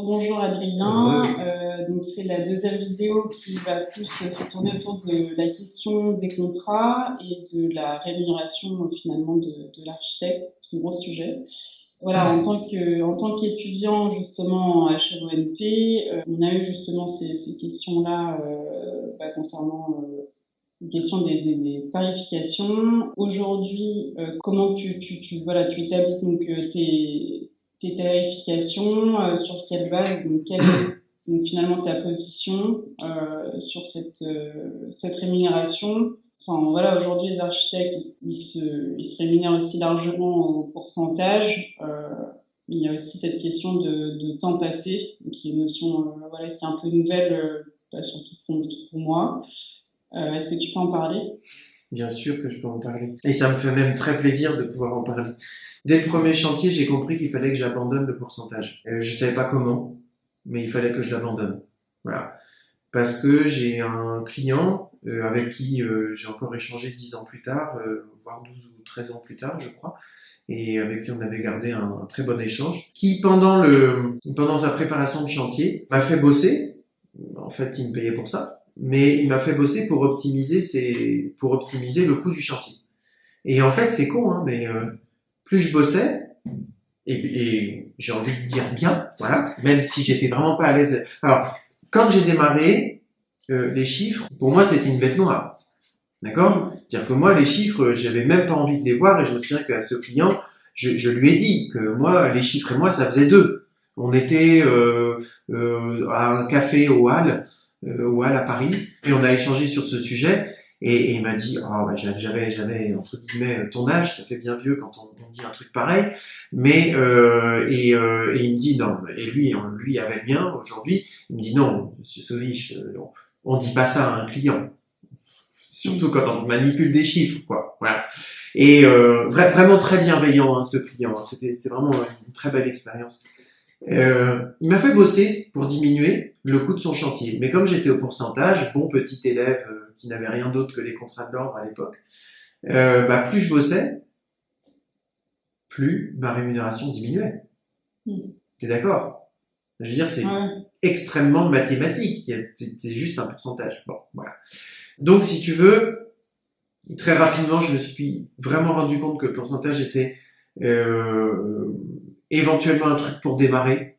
Bonjour Adrien, donc c'est la deuxième vidéo qui va plus se tourner autour de la question des contrats et de la rémunération finalement de l'architecte, c'est un gros sujet. Voilà, en tant qu'étudiant justement à HRENP, on a eu justement ces questions-là concernant la question des tarifications. Aujourd'hui, comment tu établis donc tes tarifications, sur quelle base, donc quelle est donc finalement ta position sur cette rémunération. Enfin voilà, aujourd'hui les architectes ils se rémunèrent aussi largement au pourcentage. Il y a aussi cette question de temps passé, qui est une notion voilà qui est un peu nouvelle, surtout pour moi. Est-ce que tu peux en parler? Bien sûr que je peux en parler. Et ça me fait même très plaisir de pouvoir en parler. Dès le premier chantier, j'ai compris qu'il fallait que j'abandonne le pourcentage. Je savais pas comment, mais il fallait que je l'abandonne. Voilà. Parce que j'ai un client avec qui j'ai encore échangé 10 ans plus tard, voire 12 ou 13 ans plus tard, je crois, et avec qui on avait gardé un très bon échange, qui pendant sa préparation de chantier m'a fait bosser. En fait, il me payait pour ça, mais il m'a fait bosser pour optimiser le coût du chantier. Et en fait, c'est con, hein, mais plus je bossais, et j'ai envie de dire bien, voilà, même si j'étais vraiment pas à l'aise. Alors, quand j'ai démarré, les chiffres, pour moi, c'était une bête noire. D'accord? C'est-à-dire que moi, les chiffres, j'avais même pas envie de les voir, et je me souviens qu'à ce client, je lui ai dit que moi, les chiffres et moi, ça faisait deux. On était à un café au Hall à Paris, et on a échangé sur ce sujet, et il m'a dit, ah ouais, j'avais entre guillemets ton âge, ça fait bien vieux quand on dit un truc pareil, mais et il me dit non, et lui avait le mien aujourd'hui, il me dit non, Monsieur Sauvich, on dit pas ça à un client. Surtout quand on manipule des chiffres, quoi. Voilà. Et vraiment très bienveillant, hein, ce client. C'était vraiment une très belle expérience. Il m'a fait bosser pour diminuer le coût de son chantier. Mais comme j'étais au pourcentage, bon petit élève qui n'avait rien d'autre que les contrats de l'ordre à l'époque, plus je bossais, plus ma rémunération diminuait. T'es d'accord? Je veux dire, c'est extrêmement mathématique. C'est juste un pourcentage. Bon, voilà. Donc, si tu veux, très rapidement, je me suis vraiment rendu compte que le pourcentage était éventuellement un truc pour démarrer,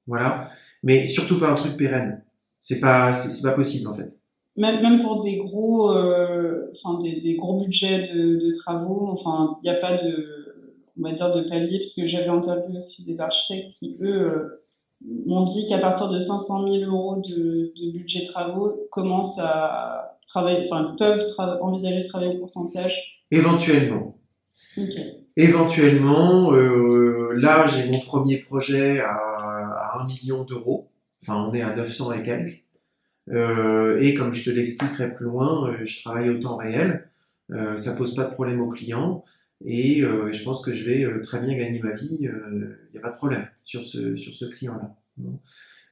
voilà, mais surtout pas un truc pérenne. C'est pas possible en fait. Même pour des gros, des gros budgets de travaux, enfin, il n'y a pas on va dire, de palier, parce que j'avais interviewé aussi des architectes qui, eux, m'ont dit qu'à partir de 500 000 euros de budget travaux, commencent à travailler, enfin, peuvent envisager de travailler au pourcentage. Éventuellement. Okay. Éventuellement, là, j'ai mon premier projet à 1 million d'euros. Enfin, on est à 900 et quelques. Et comme je te l'expliquerai plus loin, je travaille au temps réel. Ça pose pas de problème aux clients. Et je pense que je vais très bien gagner ma vie. Il n'y a pas de problème sur ce client-là.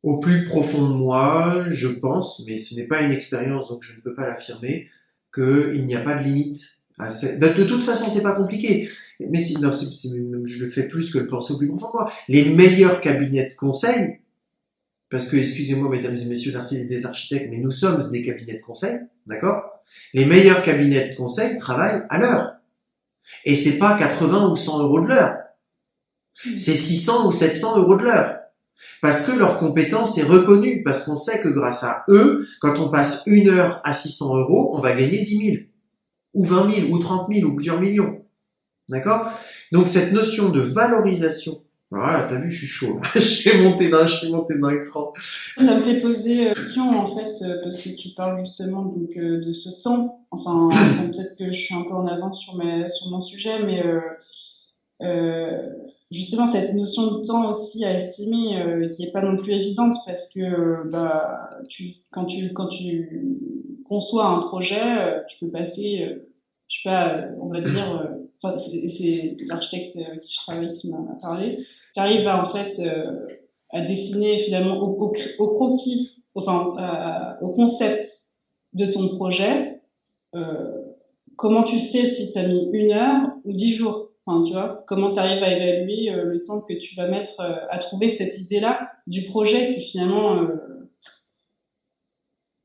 Au plus profond de moi, je pense, mais ce n'est pas une expérience, donc je ne peux pas l'affirmer, qu'il n'y a pas de limite. De toute façon, c'est pas compliqué. Mais je le fais plus que le penser au plus profond de moi. Les meilleurs cabinets de conseil, parce que, excusez-moi, mesdames et messieurs, des architectes, mais nous sommes des cabinets de conseil, d'accord? Les meilleurs cabinets de conseil travaillent à l'heure. Et c'est pas 80 ou 100 euros de l'heure. C'est 600 ou 700 euros de l'heure. Parce que leur compétence est reconnue, parce qu'on sait que grâce à eux, quand on passe 1 heure à 600 euros, on va gagner 10 000, ou 20 000, ou 30 000, ou plusieurs millions. D'accord? Donc cette notion de valorisation, voilà, t'as vu, je suis chaud, là. je suis monté d'un cran. Ça me fait poser une question, en fait, parce que tu parles justement donc, de ce temps. Enfin, peut-être que je suis un peu en avance sur mon sujet, mais justement cette notion de temps aussi à estimer, qui est pas non plus évidente, parce que quand tu conçois un projet, tu peux passer, je sais pas, on va dire, c'est l'architecte avec qui je travaille qui m'en a parlé, tu arrives à en fait à dessiner finalement au croquis, enfin au concept de ton projet. Comment tu sais si tu as mis 1 heure ou 10 jours? Enfin, tu vois, comment tu arrives à évaluer le temps que tu vas mettre à trouver cette idée-là du projet qui finalement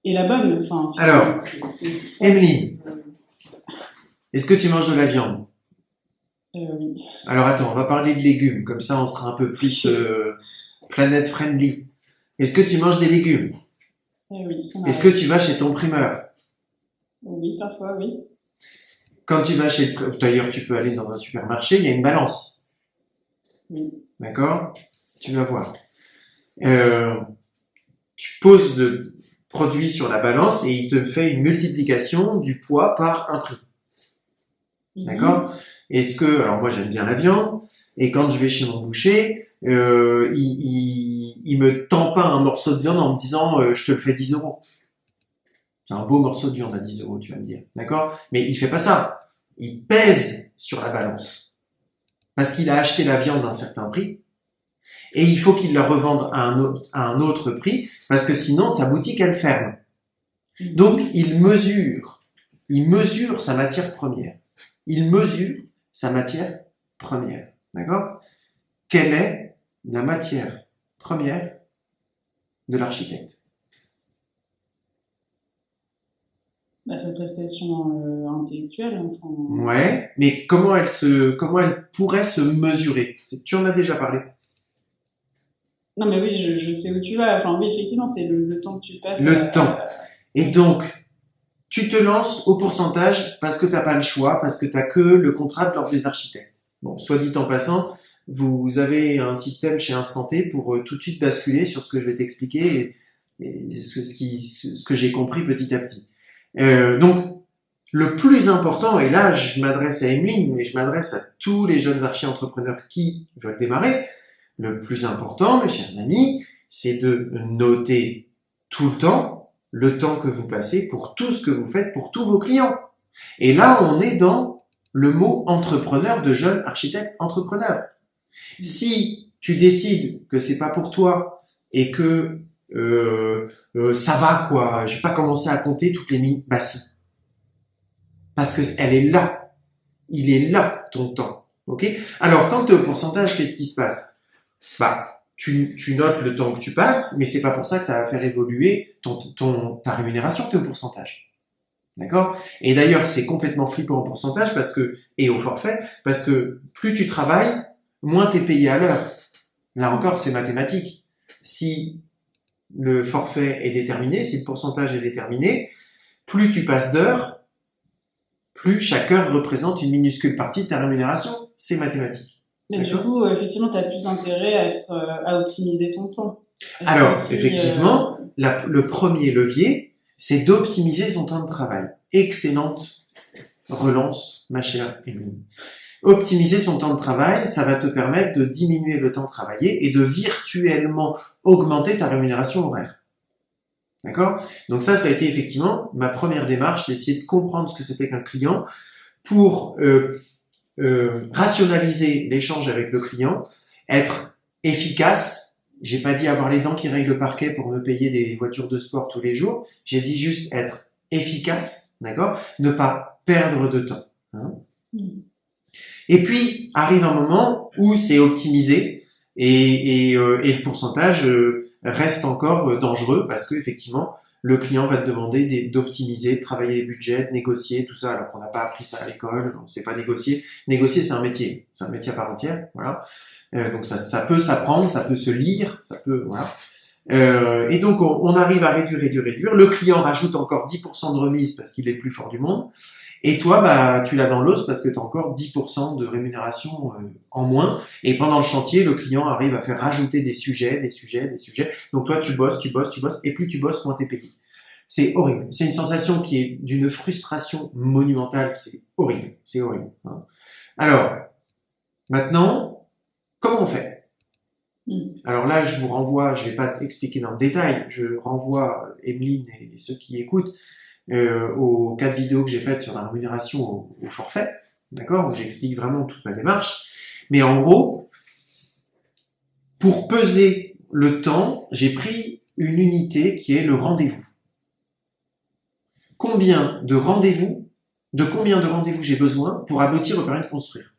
est la bonne. Enfin, Alors, c'est ça. Emeline, est-ce que tu manges de la viande? Oui. Alors attends, on va parler de légumes, comme ça on sera un peu plus planète friendly. Est-ce que tu manges des légumes? Oui, ça Est-ce que m'arrive. tu vas chez ton primeur? Oui, parfois, oui. Quand tu vas chez d'ailleurs, tu peux aller dans un supermarché, il y a une balance. Oui. D'accord? Tu vas voir. Euh, Tu poses le produit sur la balance et il te fait une multiplication du poids par un prix. D'accord? Est-ce que, alors moi j'aime bien la viande, et quand je vais chez mon boucher, il me tend pas un morceau de viande en me disant je te le fais 10 euros. C'est un beau morceau de viande à 10 euros, tu vas me dire. D'accord? Mais il fait pas ça. Il pèse sur la balance. Parce qu'il a acheté la viande d'un certain prix, et il faut qu'il la revende à un autre prix, parce que sinon sa boutique elle ferme. Donc il mesure sa matière première. Il mesure sa matière première. D'accord? Quelle est la matière première de l'architecte? Bah, sa prestation intellectuelle, enfin. Ouais, mais comment elle pourrait se mesurer? Tu en as déjà parlé. Non, mais oui, je sais où tu vas. Enfin, oui, effectivement, c'est le temps que tu passes Le temps. Et donc, tu te lances au pourcentage parce que t'as pas le choix, parce que t'as que le contrat de l'ordre des architectes. Bon, soit dit en passant, vous avez un système chez Instant T pour tout de suite basculer sur ce que je vais t'expliquer et ce que j'ai compris petit à petit. Donc, le plus important, et là je m'adresse à Emeline, mais je m'adresse à tous les jeunes archi-entrepreneurs qui veulent démarrer, le plus important, mes chers amis, c'est de noter tout le temps que vous passez pour tout ce que vous faites pour tous vos clients. Et là, on est dans le mot entrepreneur de jeunes architectes entrepreneurs. Si tu décides que c'est pas pour toi et que ça va quoi, je vais pas commencer à compter toutes les minutes, bah si, parce que elle est là, il est là ton temps, ok? Alors quand tu es au pourcentage, qu'est-ce qui se passe? Bah tu notes le temps que tu passes, mais c'est pas pour ça que ça va faire évoluer ta rémunération, tu es au pourcentage. D'accord? Et d'ailleurs, c'est complètement flippant en pourcentage et au forfait, parce que plus tu travailles, moins tu es payé à l'heure. Là encore, c'est mathématique. Si le forfait est déterminé, si le pourcentage est déterminé, plus tu passes d'heures, plus chaque heure représente une minuscule partie de ta rémunération. C'est mathématique. Mais du coup, effectivement, tu as plus intérêt à optimiser ton temps. Alors, effectivement, le premier levier, c'est d'optimiser son temps de travail. Excellente relance, ma chère Emeline. Optimiser son temps de travail, ça va te permettre de diminuer le temps travaillé et de virtuellement augmenter ta rémunération horaire. D'accord? Donc ça a été effectivement ma première démarche, c'est essayer de comprendre ce que c'était qu'un client pour rationaliser l'échange avec le client, être efficace. J'ai pas dit avoir les dents qui rayent le parquet pour me payer des voitures de sport tous les jours. J'ai dit juste être efficace, d'accord? Ne pas perdre de temps. Hein. Et puis arrive un moment où c'est optimisé et le pourcentage reste encore dangereux parce que effectivement le client va te demander d'optimiser, de travailler les budgets, de négocier, tout ça, alors qu'on n'a pas appris ça à l'école, on ne sait pas négocier. Négocier, c'est un métier à part entière, voilà. Donc ça peut s'apprendre, ça peut se lire, ça peut, voilà. Et donc on arrive à réduire. Le client rajoute encore 10% de remise parce qu'il est le plus fort du monde. Et toi, bah, tu l'as dans l'os parce que tu as encore 10% de rémunération en moins. Et pendant le chantier, le client arrive à faire rajouter des sujets. Donc toi, tu bosses. Et plus tu bosses, moins t'es payé. C'est horrible. C'est une sensation qui est d'une frustration monumentale. C'est horrible. Hein. Alors, maintenant, comment on fait? Alors là, je vous renvoie, je vais pas expliquer dans le détail, je renvoie Emeline et ceux qui écoutent aux 4 vidéos que j'ai faites sur la rémunération au forfait, d'accord, où j'explique vraiment toute ma démarche. Mais en gros, pour peser le temps, j'ai pris une unité qui est le rendez-vous. Combien de rendez-vous j'ai besoin pour aboutir au permis de construire?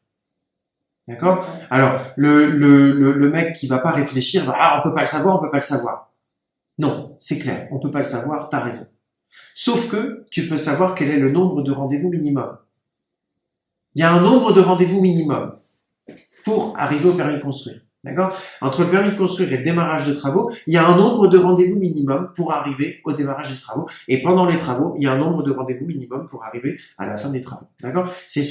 D'accord? Alors, le mec qui va pas réfléchir va, ah, on peut pas le savoir, on peut pas le savoir. Non, c'est clair, on peut pas le savoir, t'as raison. Sauf que tu peux savoir quel est le nombre de rendez-vous minimum. Il y a un nombre de rendez-vous minimum pour arriver au permis de construire. D'accord? Entre le permis de construire et le démarrage de travaux, il y a un nombre de rendez-vous minimum pour arriver au démarrage des travaux. Et pendant les travaux, il y a un nombre de rendez-vous minimum pour arriver à la fin des travaux. D'accord? C'est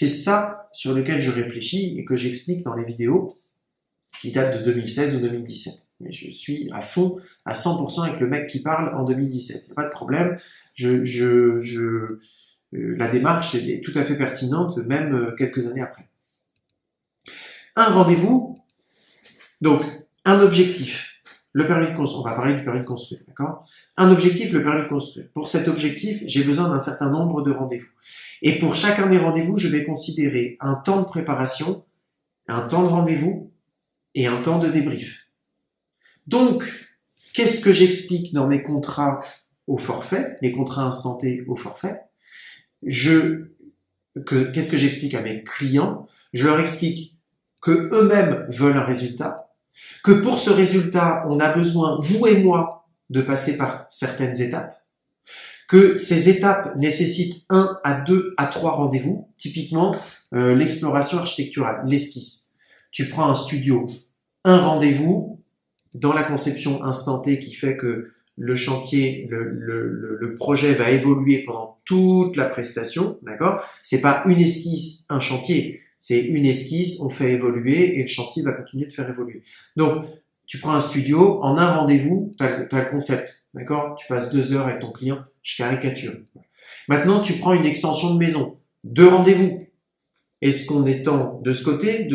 ça sur lequel je réfléchis et que j'explique dans les vidéos qui datent de 2016 ou 2017. Mais je suis à fond, à 100% avec le mec qui parle en 2017. Il n'y a pas de problème. La démarche est tout à fait pertinente, même quelques années après. Un rendez-vous, donc un objectif. Le permis de construire, on va parler du permis de construire, d'accord? Un objectif, le permis de construire. Pour cet objectif, j'ai besoin d'un certain nombre de rendez-vous. Et pour chacun des rendez-vous, je vais considérer un temps de préparation, un temps de rendez-vous et un temps de débrief. Donc, qu'est-ce que j'explique dans mes contrats au forfait, les contrats instantés au forfait? Qu'est-ce que j'explique à mes clients? Je leur explique que eux-mêmes veulent un résultat, que pour ce résultat, on a besoin, vous et moi, de passer par certaines étapes, que ces étapes nécessitent 1 à 2 à 3 rendez-vous, typiquement l'exploration architecturale, l'esquisse. Tu prends un studio, un rendez-vous dans la conception instantée qui fait que le chantier, le projet va évoluer pendant toute la prestation, d'accord? C'est pas une esquisse, un chantier. C'est une esquisse, on fait évoluer et le chantier va continuer de faire évoluer. Donc, tu prends un studio, en un rendez-vous, t'as le concept, d'accord? Tu passes 2 heures avec ton client, je caricature. Maintenant, tu prends une extension de maison, 2 rendez-vous. Est-ce qu'on étend de ce côté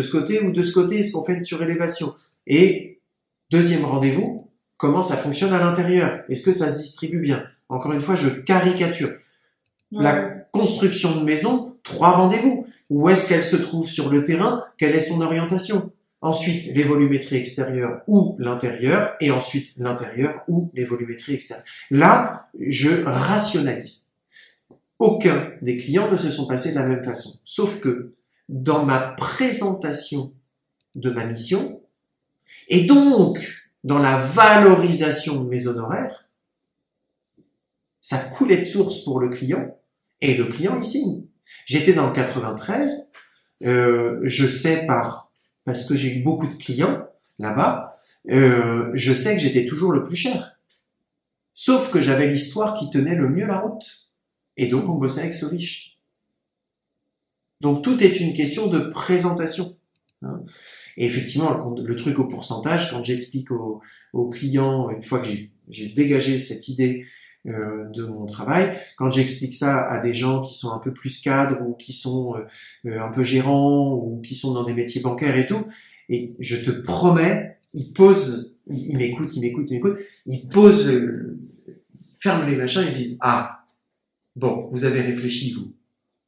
ou de ce côté? Est-ce qu'on fait une surélévation? Et deuxième rendez-vous, comment ça fonctionne à l'intérieur? Est-ce que ça se distribue bien? Encore une fois, je caricature. La construction de maison, 3 rendez-vous. Où est-ce qu'elle se trouve sur le terrain? Quelle est son orientation? Ensuite, les volumétries extérieures ou l'intérieur, et ensuite l'intérieur ou les volumétries extérieures. Là, je rationalise. Aucun des clients ne se sont passés de la même façon. Sauf que, dans ma présentation de ma mission, et donc dans la valorisation de mes honoraires, ça coulait de source pour le client, et le client y signe. J'étais dans le 93, je sais parce que j'ai eu beaucoup de clients là-bas, je sais que j'étais toujours le plus cher. Sauf que j'avais l'histoire qui tenait le mieux la route. Et donc on bossait avec ce riche. Donc tout est une question de présentation. Hein. Et effectivement, le truc au pourcentage, quand j'explique aux clients, une fois que j'ai dégagé cette idée de mon travail, quand j'explique ça à des gens qui sont un peu plus cadres ou qui sont un peu gérants ou qui sont dans des métiers bancaires et tout, et je te promets, ils m'écoutent, ils posent ferment les machins et disent ah bon, vous avez réfléchi vous?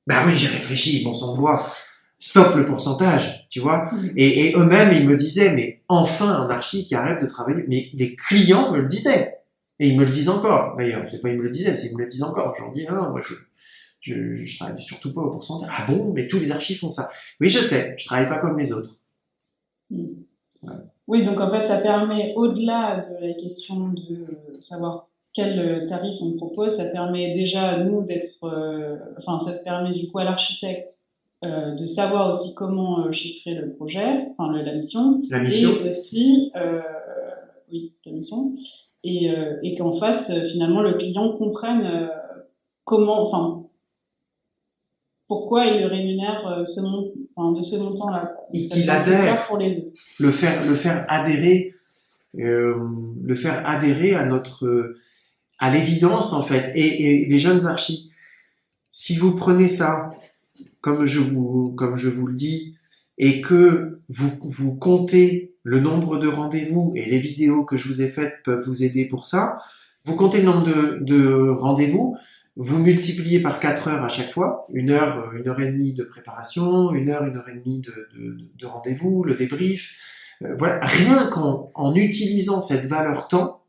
Bah oui, j'ai réfléchi, bon sang de bois, stop le pourcentage, tu vois. Et eux-mêmes ils me disaient mais enfin un archi qui arrête de travailler, mais les clients me le disaient. Et ils me le disent encore, d'ailleurs. C'est pas ils me le disaient, c'est ils me le disent encore. Je leur dis, non, moi, je travaille surtout pas au pourcentage. Ah bon? Mais tous les archis font ça. Oui, je sais, je travaille pas comme les autres. Ouais. Oui, donc en fait, ça permet, au-delà de la question de savoir quel tarif on propose, ça permet déjà, nous, ça permet du coup à l'architecte de savoir aussi comment chiffrer le projet, la mission. La mission. Et aussi, oui, la mission. Et qu'en face, finalement, le client comprenne pourquoi il le rémunère de ce montant-là. Et qu'il adhère pour les autres. Le faire adhérer à l'évidence, en fait. Et les jeunes archis, si vous prenez ça, comme je vous le dis, et que vous comptez le nombre de rendez-vous, et les vidéos que je vous ai faites peuvent vous aider pour ça. Vous comptez le nombre de rendez-vous, vous multipliez par 4 heures à chaque fois, 1 heure et demie de préparation, 1 heure et demie de rendez-vous, le débrief. Voilà, rien qu'en utilisant cette valeur temps,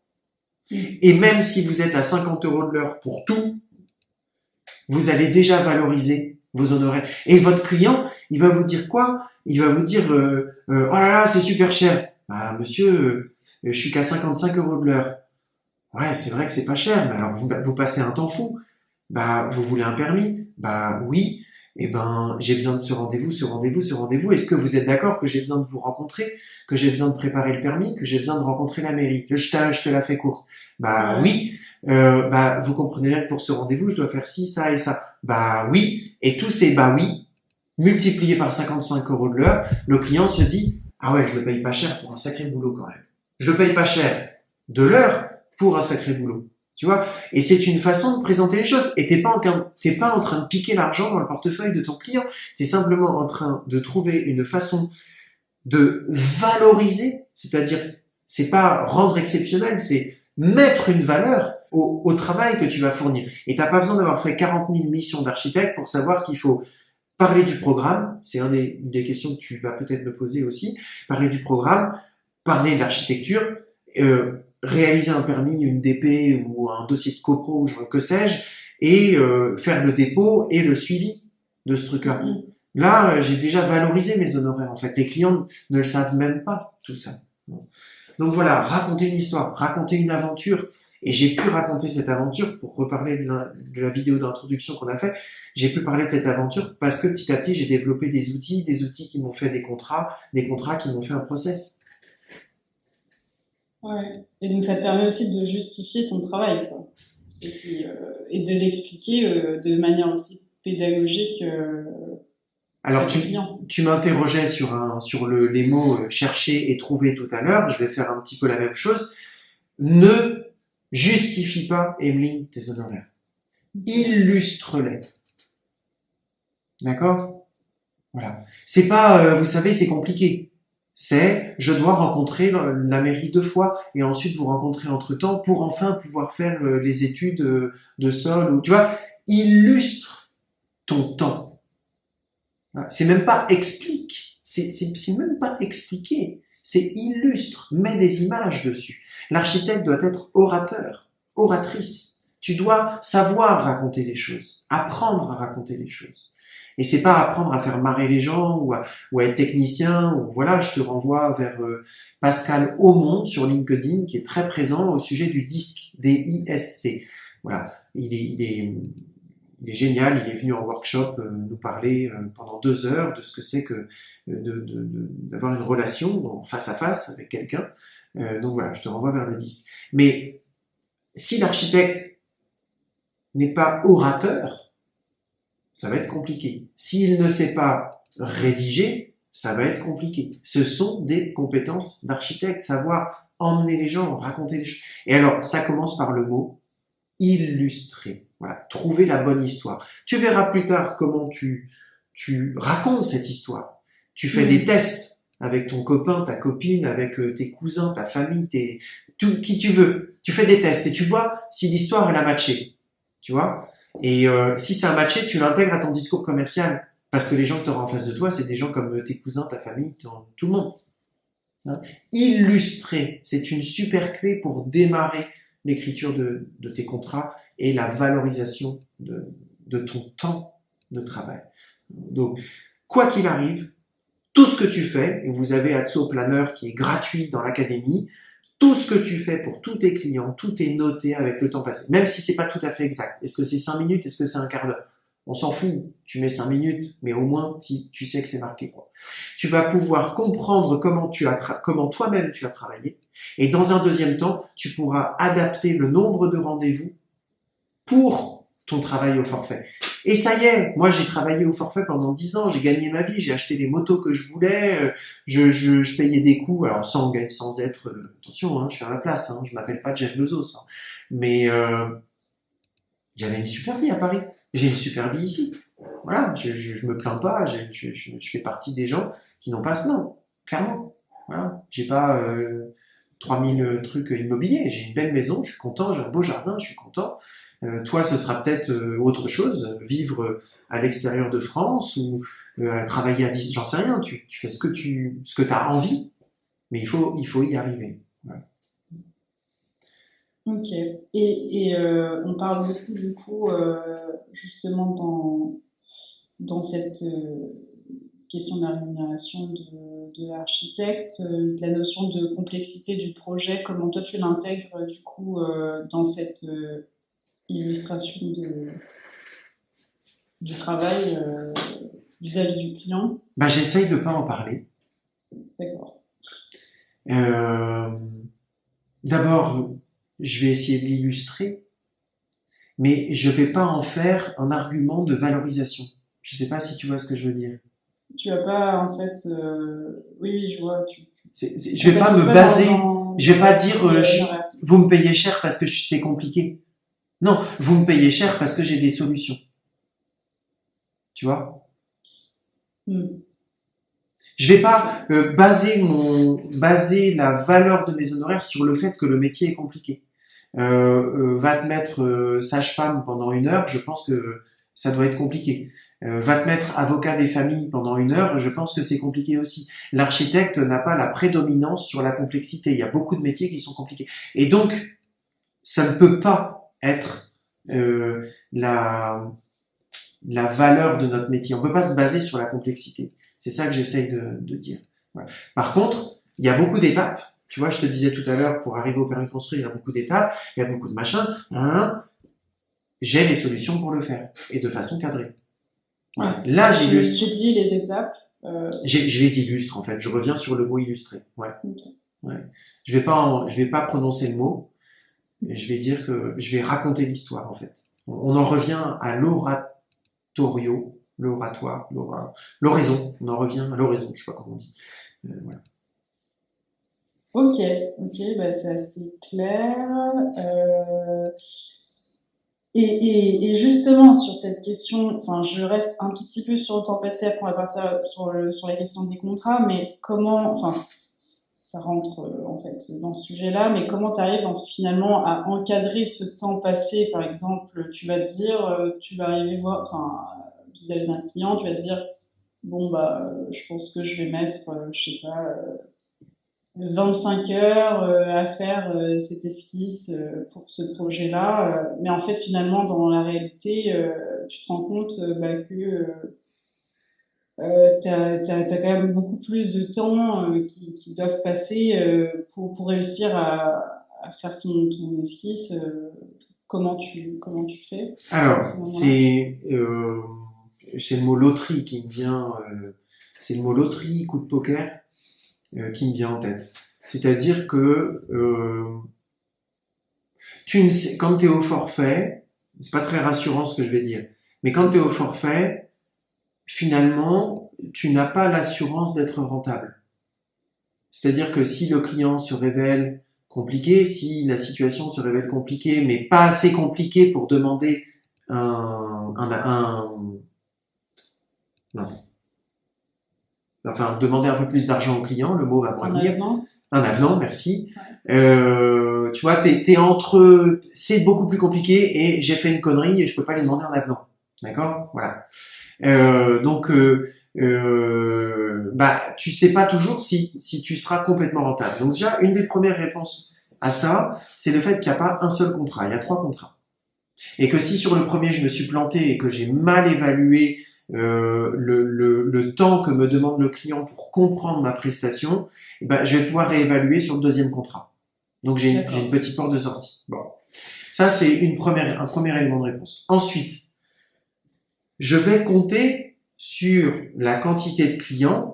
et même si vous êtes à 50 € de l'heure pour tout, vous allez déjà valoriser vos honoraires. Et votre client, il va vous dire quoi? il va vous dire oh là là, c'est super cher. Bah monsieur, je suis qu'à 55 euros de l'heure. Ouais, c'est vrai que c'est pas cher, mais alors vous passez un temps fou. Bah, vous voulez un permis? Bah oui. Eh ben, j'ai besoin de ce rendez-vous, ce rendez-vous, ce rendez-vous. Est-ce que vous êtes d'accord que j'ai besoin de vous rencontrer, que j'ai besoin de préparer le permis, que j'ai besoin de rencontrer la mairie? Que je te la fais courte. Bah Ouais. oui. Bah vous comprenez bien que pour ce rendez-vous, je dois faire ci, ça et ça. Bah oui. Et tous ces bah oui multipliés par 55 euros de l'heure, le client se dit ah ouais, je le paye pas cher pour un sacré boulot quand même. Je le paye pas cher de l'heure pour un sacré boulot. Tu vois? Et c'est une façon de présenter les choses. Et t'es pas en train de piquer l'argent dans le portefeuille de ton client. T'es simplement en train de trouver une façon de valoriser, c'est-à-dire, c'est pas rendre exceptionnel, c'est mettre une valeur au travail que tu vas fournir. Et t'as pas besoin d'avoir fait 40 000 missions d'architecte pour savoir qu'il faut parler du programme, c'est des questions que tu vas peut-être me poser aussi, parler du programme, parler de l'architecture, réaliser un permis, une DP ou un dossier de copro, ou que sais-je, et faire le dépôt et le suivi de ce truc-là. Mm-hmm. Là, j'ai déjà valorisé mes honoraires, en fait. Les clients ne le savent même pas, tout ça. Donc voilà, raconter une histoire, raconter une aventure. Et j'ai pu raconter cette aventure, pour reparler de la vidéo d'introduction qu'on a fait, j'ai pu parler de cette aventure parce que petit à petit, j'ai développé des outils qui m'ont fait des contrats qui m'ont fait un process. Ouais. Et donc ça te permet aussi de justifier ton travail, quoi. Aussi, et de l'expliquer de manière aussi pédagogique Alors à tes clients. tu m'interrogeais sur les mots chercher et trouver tout à l'heure. Je vais faire un petit peu la même chose. Ne justifie pas, Emeline, tes honoraires. Illustre-les. D'accord? Voilà. C'est pas, vous savez, c'est compliqué. C'est, je dois rencontrer la mairie 2 fois et ensuite vous rencontrer entre-temps pour enfin pouvoir faire les études de sol ou, tu vois, illustre ton temps. Voilà. C'est même pas explique. C'est même pas expliquer. C'est illustre. Mets des images dessus. L'architecte doit être orateur, oratrice. Tu dois savoir raconter les choses, apprendre à raconter les choses. Et c'est pas apprendre à faire marrer les gens ou à être technicien. Ou voilà, je te renvoie vers Pascal Aumont sur LinkedIn qui est très présent au sujet du DISC, D-I-S-C. Voilà, il est génial. Il est venu en workshop nous parler pendant 2 heures de ce que c'est que d'avoir une relation face à face avec quelqu'un. Donc voilà, je te renvoie vers le DISC. Mais si l'architecte n'est pas orateur, ça va être compliqué. S'il ne sait pas rédiger, ça va être compliqué. Ce sont des compétences d'architecte, savoir emmener les gens, raconter les choses. Et alors, ça commence par le mot illustrer. Voilà, trouver la bonne histoire. Tu verras plus tard comment tu racontes cette histoire. Tu fais des tests avec ton copain, ta copine, avec tes cousins, ta famille, qui tu veux. Tu fais des tests et tu vois si l'histoire elle a matché. Tu vois? Et si ça a matché, tu l'intègres à ton discours commercial. Parce que les gens que tu auras en face de toi, c'est des gens comme tes cousins, ta famille, tout le monde. Hein. Illustrer, c'est une super clé pour démarrer l'écriture de tes contrats et la valorisation de ton temps de travail. Donc, quoi qu'il arrive, tout ce que tu fais, et vous avez Atso Planner qui est gratuit dans l'académie, tout ce que tu fais pour tous tes clients, tout est noté avec le temps passé, même si c'est pas tout à fait exact. Est-ce que c'est 5 minutes, est-ce que c'est un quart d'heure? On s'en fout, tu mets 5 minutes, mais au moins tu sais que c'est marqué, quoi. Tu vas pouvoir comprendre comment toi-même tu as travaillé, et dans un deuxième temps, tu pourras adapter le nombre de rendez-vous pour ton travail au forfait. Et ça y est, moi j'ai travaillé au forfait pendant 10 ans, j'ai gagné ma vie, j'ai acheté les motos que je voulais, je payais des coûts, alors sans être, attention, hein, je suis à la place, hein, je m'appelle pas Jeff Bezos, hein, mais j'avais une super vie à Paris, j'ai une super vie ici, voilà, je me plains pas, je fais partie des gens qui n'ont pas à se plaindre, clairement, voilà, j'ai pas 3000 trucs immobiliers, j'ai une belle maison, je suis content, j'ai un beau jardin, je suis content. Toi, ce sera peut-être autre chose, vivre à l'extérieur de France ou travailler à distance, j'en sais rien. Tu fais ce que t'as envie, mais il faut y arriver. Voilà. Ok. Et on parle beaucoup du coup justement dans cette question de la rémunération de l'architecte, la notion de complexité du projet, comment toi tu l'intègres du coup dans cette illustration du travail vis-à-vis du client? J'essaye de pas en parler. D'accord. D'abord, je vais essayer de l'illustrer, mais je vais pas en faire un argument de valorisation. Je sais pas si tu vois ce que je veux dire. Tu vas pas en fait, oui, je vois. Je vais pas me baser, je vais pas dire vous me payez cher parce que c'est compliqué. Non, vous me payez cher parce que j'ai des solutions. Tu vois? Je vais pas baser la valeur de mes honoraires sur le fait que le métier est compliqué. Va te mettre sage-femme pendant 1 heure, je pense que ça doit être compliqué. Va te mettre avocat des familles pendant 1 heure, je pense que c'est compliqué aussi. L'architecte n'a pas la prédominance sur la complexité. Il y a beaucoup de métiers qui sont compliqués. Et donc, ça ne peut pas être la valeur de notre métier. On peut pas se baser sur la complexité. C'est ça que j'essaye de dire. Voilà. Par contre, il y a beaucoup d'étapes. Tu vois, je te disais tout à l'heure, pour arriver au permis de construire, il y a beaucoup d'étapes, il y a beaucoup de machins. J'ai les solutions pour le faire, et de façon cadrée. Ouais. Là, j'illustre. Tu dis les étapes. Je les illustre, en fait. Je reviens sur le mot illustrer. Ouais. Okay. Ouais. Je vais pas prononcer le mot. Je vais dire que je vais raconter l'histoire, en fait. On en revient à l'oratorio, l'oratoire, l'oraison. On en revient à l'oraison, je sais pas comment on dit. Voilà. Ok, c'est assez clair. Et justement sur cette question, enfin je reste un tout petit peu sur le temps passé, après on va partir sur la question des contrats, mais comment, enfin ça rentre en fait dans ce sujet-là, mais comment tu arrives finalement à encadrer ce temps passé? Par exemple, tu vas te dire, tu vas arriver voir, enfin vis-à-vis d'un client, tu vas te dire bon je pense que je vais mettre, je sais pas. 25 heures à faire cette esquisse pour ce projet-là. Mais en fait, finalement, dans la réalité, tu te rends compte que t'as quand même beaucoup plus de temps qui doivent passer pour réussir à faire ton esquisse. Comment tu fais? Alors, c'est le mot loterie qui me vient. C'est le mot loterie, coup de poker. Qui me vient en tête. C'est-à-dire que quand tu es au forfait, c'est pas très rassurant ce que je vais dire, mais quand tu es au forfait, finalement, tu n'as pas l'assurance d'être rentable. C'est-à-dire que si le client se révèle compliqué, si la situation se révèle compliquée, mais pas assez compliquée pour demander demander un peu plus d'argent au client, le mot va me revenir. Un avenant, merci. Ouais. Tu vois, t'es entre, c'est beaucoup plus compliqué et j'ai fait une connerie et je peux pas lui demander un avenant. D'accord? Voilà. Tu sais pas toujours si tu seras complètement rentable. Donc déjà, une des premières réponses à ça, c'est le fait qu'il n'y a pas un seul contrat. Il y a 3 contrats. Et que si sur le premier je me suis planté et que j'ai mal évalué le temps que me demande le client pour comprendre ma prestation, je vais pouvoir réévaluer sur le deuxième contrat. Donc j'ai une petite porte de sortie. Bon, ça c'est un premier élément de réponse. Ensuite, je vais compter sur la quantité de clients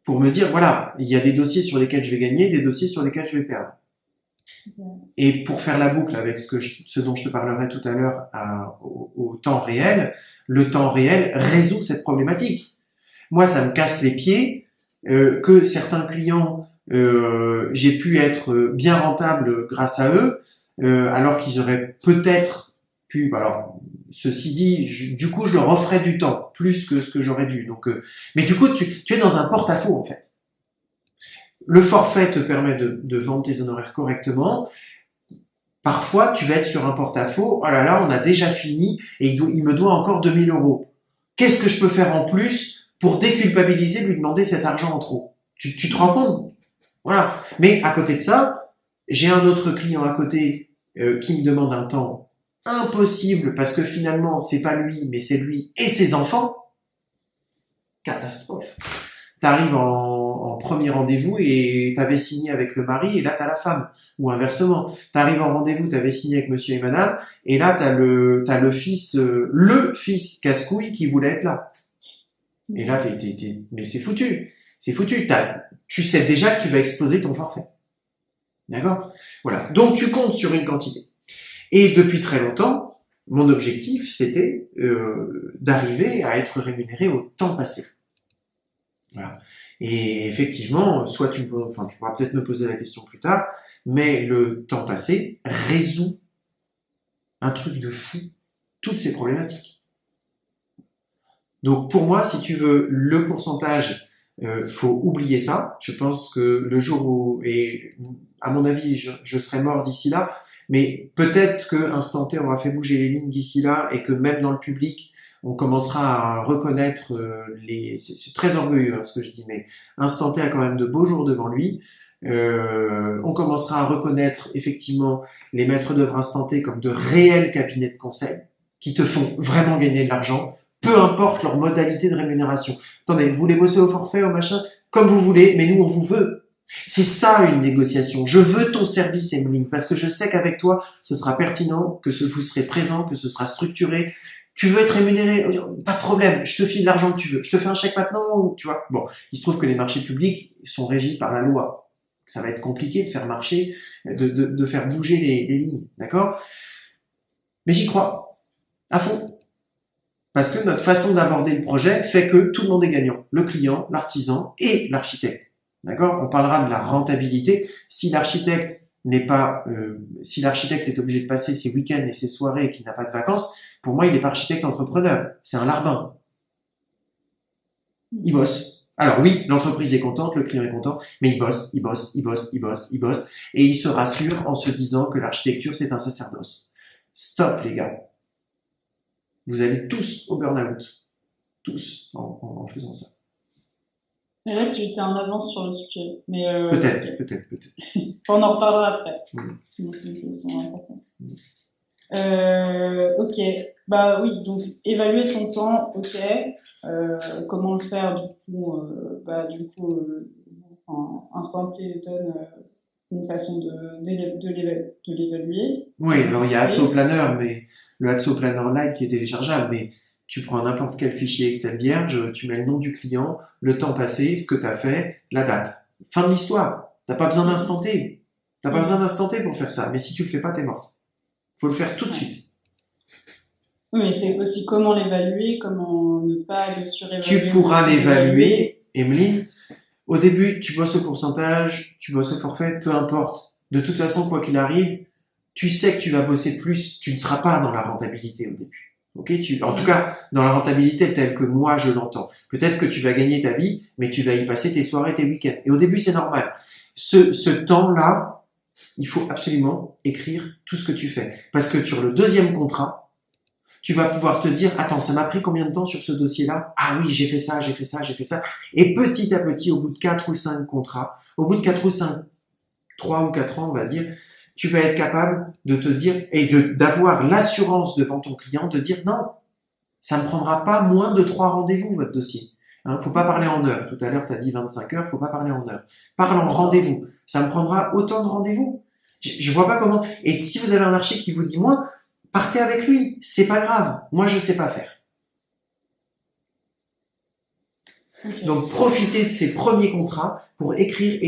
pour me dire voilà, il y a des dossiers sur lesquels je vais gagner, des dossiers sur lesquels je vais perdre. Et pour faire la boucle avec ce dont je te parlerai tout à l'heure au temps réel, le temps réel résout cette problématique. Moi, ça me casse les pieds que certains clients, j'ai pu être bien rentable grâce à eux, alors qu'ils auraient peut-être pu. Alors, ceci dit, du coup, je leur offrais du temps plus que ce que j'aurais dû. Donc, mais du coup, tu es dans un porte-à-faux en fait. Le forfait te permet de vendre tes honoraires correctement. Parfois, tu vas être sur un porte-à-faux. Oh là là, on a déjà fini et il me doit encore 2000 €. Qu'est-ce que je peux faire en plus pour déculpabiliser de lui demander cet argent en trop? Tu te rends compte? Voilà. Mais à côté de ça, j'ai un autre client à côté qui me demande un temps impossible parce que finalement, c'est pas lui, mais c'est lui et ses enfants. catastrophe. T'arrives en premier rendez-vous et t'avais signé avec le mari et là t'as la femme. Ou inversement. T'arrives en rendez-vous, t'avais signé avec monsieur et madame et là t'as le fils, casse-couille qui voulait être là. Et là mais c'est foutu. C'est foutu. Tu sais déjà que tu vas exploser ton forfait. D'accord? Voilà. Donc tu comptes sur une quantité. Et depuis très longtemps, mon objectif, c'était d'arriver à être rémunéré au temps passé. Voilà. Et effectivement, soit tu pourras peut-être me poser la question plus tard, mais le temps passé résout un truc de fou, toutes ces problématiques. Donc pour moi, si tu veux, le pourcentage, faut oublier ça. Je pense que le jour où, et à mon avis, je serai mort d'ici là, mais peut-être que Instant T aura fait bouger les lignes d'ici là et que même dans le public, on commencera à reconnaître c'est très orgueilleux ce que je dis, mais Instant T a quand même de beaux jours devant lui. On commencera à reconnaître effectivement les maîtres d'œuvre Instant T comme de réels cabinets de conseil qui te font vraiment gagner de l'argent, peu importe leur modalité de rémunération. Attendez, vous voulez bosser au forfait, au machin, comme vous voulez, mais nous on vous veut. C'est ça une négociation. Je veux ton service, Emeline, parce que je sais qu'avec toi, ce sera pertinent, que vous serez présent, que ce sera structuré. Tu veux être rémunéré? Pas de problème, je te file l'argent que tu veux. Je te fais un chèque maintenant, ou tu vois. Bon, il se trouve que les marchés publics sont régis par la loi. Ça va être compliqué de faire marcher, de faire bouger les lignes, d'accord? Mais j'y crois, à fond. Parce que notre façon d'aborder le projet fait que tout le monde est gagnant. Le client, l'artisan et l'architecte. D'accord? On parlera de la rentabilité. Si l'architecte si l'architecte est obligé de passer ses week-ends et ses soirées et qu'il n'a pas de vacances, pour moi, il n'est pas architecte entrepreneur. C'est un larbin. Il bosse. Alors oui, l'entreprise est contente, le client est content, mais il bosse. Et il se rassure en se disant que l'architecture, c'est un sacerdoce. Stop, les gars. Vous allez tous au burn-out. Tous, en faisant ça. Et là, tu étais en avance sur le sujet. Mais peut-être. On en reparlera après. Sinon, c'est une question importante. Ok. Bah oui, donc évaluer son temps, ok. Comment le faire Instant T donne une façon de l'évaluer. Oui, alors il y a Atso Planner, mais le Atso Planner Lite qui est téléchargeable, mais tu prends n'importe quel fichier Excel vierge, tu mets le nom du client, le temps passé, ce que tu as fait, la date. Fin de l'histoire. T'as pas besoin d'instant T. T'as pas besoin d'instant T pour faire ça. Mais si tu le fais pas, t'es morte. Faut le faire tout de suite. Oui, mais c'est aussi comment l'évaluer, comment ne pas le surévaluer. Tu pourras l'évaluer, Emeline. Au début, tu bosses au pourcentage, tu bosses au forfait, peu importe. De toute façon, quoi qu'il arrive, tu sais que tu vas bosser plus, tu ne seras pas dans la rentabilité au début. Ok, en tout cas, dans la rentabilité telle que moi je l'entends. Peut-être que tu vas gagner ta vie, mais tu vas y passer tes soirées, tes week-ends. Et au début, c'est normal. Ce temps-là, il faut absolument écrire tout ce que tu fais. Parce que sur le deuxième contrat, tu vas pouvoir te dire, attends, ça m'a pris combien de temps sur ce dossier-là? Ah oui, j'ai fait ça. Et petit à petit, au bout de 4 ou 5 contrats, au bout de 4 ou 5, 3 ou 4 ans, on va dire, tu vas être capable de te dire et d'avoir l'assurance devant ton client de dire non, ça ne prendra pas moins de 3 rendez-vous votre dossier. Faut pas parler en heures. Tout à l'heure, tu as dit 25 heures, faut pas parler en heures. Parle en rendez-vous. Ça me prendra autant de rendez-vous. Je vois pas comment. Et si vous avez un archi qui vous dit moins, partez avec lui. C'est pas grave. Moi, je sais pas faire. Okay. Donc, profitez de ces premiers contrats pour écrire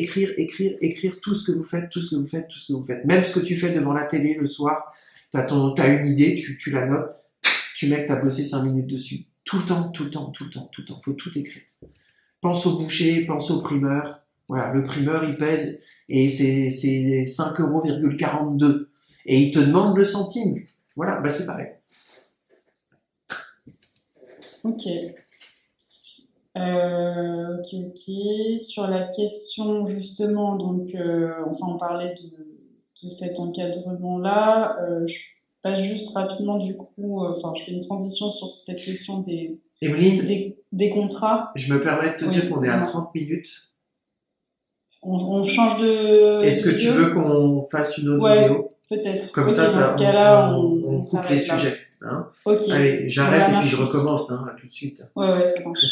tout ce que vous faites. Même ce que tu fais devant la télé le soir, t'as une idée, tu la notes, tu mets que t'as bossé 5 minutes dessus. Tout le temps. Faut tout écrire. Pense au boucher, pense au primeur. Voilà, le primeur, il pèse et c'est 5,42 €. Et il te demande le centime. Voilà, c'est pareil. Ok. Sur la question, justement, donc, on parlait de cet encadrement-là. Je passe juste rapidement, du coup, je fais une transition sur cette question des contrats. Je me permets de te dire qu'on est à 30 minutes. On change de... Est-ce que tu veux qu'on fasse une autre vidéo? Peut-être. Comme ça, dans ce cas-là, on coupe les sujets. Hein. Okay. Allez, j'arrête et puis je recommence, à tout de suite. Ouais, ça marche.